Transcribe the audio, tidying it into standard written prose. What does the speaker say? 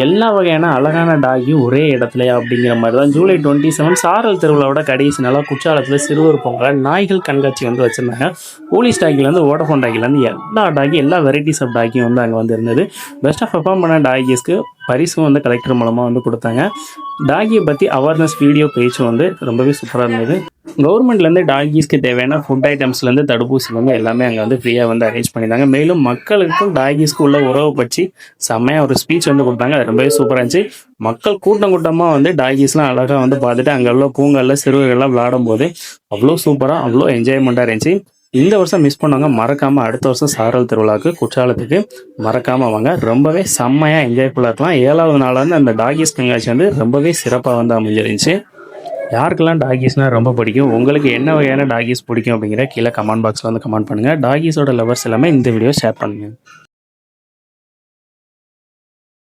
எல்லா வகையான அழகான டாகியும் ஒரே இடத்துலையா அப்படிங்கிற மாதிரி தான் ஜூலை 27 சாரல் திருவிழாவோட கடைசி நாளாக குற்றாலத்தில் சிறுவர் பொங்கல் நாய்கள் கண்காட்சி வந்து வச்சுருந்தாங்க. போலீஸ் டாகிலேருந்து வோடஃபோன் டாகிலேருந்து எல்லா டாகி எல்லா வெரைட்டிஸ் ஆஃப் டாகியும் வந்து அங்கே வந்து இருந்தது. பெஸ்ட்டாக பெர்ஃபார்ம் பண்ண டாகிஸ்க்கு பரிசும் வந்து கலெக்டர் மூலமாக வந்து கொடுத்தாங்க. டாகியை பற்றி அவேர்னஸ் வீடியோ பேஜும் வந்து ரொம்பவே சூப்பராக இருந்தது. கவர்மெண்ட்லேருந்து டாகிஸ்க்கு தேவையான ஃபுட் ஐட்டம்ஸ்லேருந்து தடுப்பூசி வந்து எல்லாமே அங்கே வந்து ஃப்ரீயாக வந்து அரேஞ்ச் பண்ணியிருந்தாங்க. மேலும் மக்களுக்கும் டாகிஸ்க்கு உள்ள உறவை பற்றி செம்மையாக ஒரு ஸ்பீச் வந்து கொடுத்தாங்க. அது ரொம்பவே சூப்பராக இருந்துச்சு. மக்கள் கூட்டம் கூட்டமாக வந்து டாகிஸ்லாம் அழகாக வந்து பார்த்துட்டு அங்கே உள்ள பூங்கல்ல சிறுவர்கள்லாம் விளையாடும் போது அவ்வளோ சூப்பராக அவ்வளோ என்ஜாய்மெண்ட்டாக இருந்துச்சு. இந்த வருஷம் மிஸ் பண்ணவங்க மறக்காமல் அடுத்த வருஷம் சாரல் திருவிழாவுக்கு குற்றாலத்துக்கு மறக்காமல் வாங்க. ரொம்பவே செம்மையாக என்ஜாய்ஃபுல்லாக இருக்கலாம். 7வது நாள் வந்து அந்த டாகிஸ் கண்காட்சி வந்து ரொம்பவே சிறப்பாக வந்து அமைஞ்சிருந்துச்சு. யாருக்கெல்லாம் டாகிஸ்னால் ரொம்ப பிடிக்கும், உங்களுக்கு என்ன வகையான டாகிஸ் பிடிக்கும் அப்படிங்கிற கீழே கமெண்ட் பாக்ஸில் வந்து கமெண்ட் பண்ணுங்கள். டாகிஸோட லவர்ஸ் எல்லாமே இந்த வீடியோ ஷேர் பண்ணுங்கள்.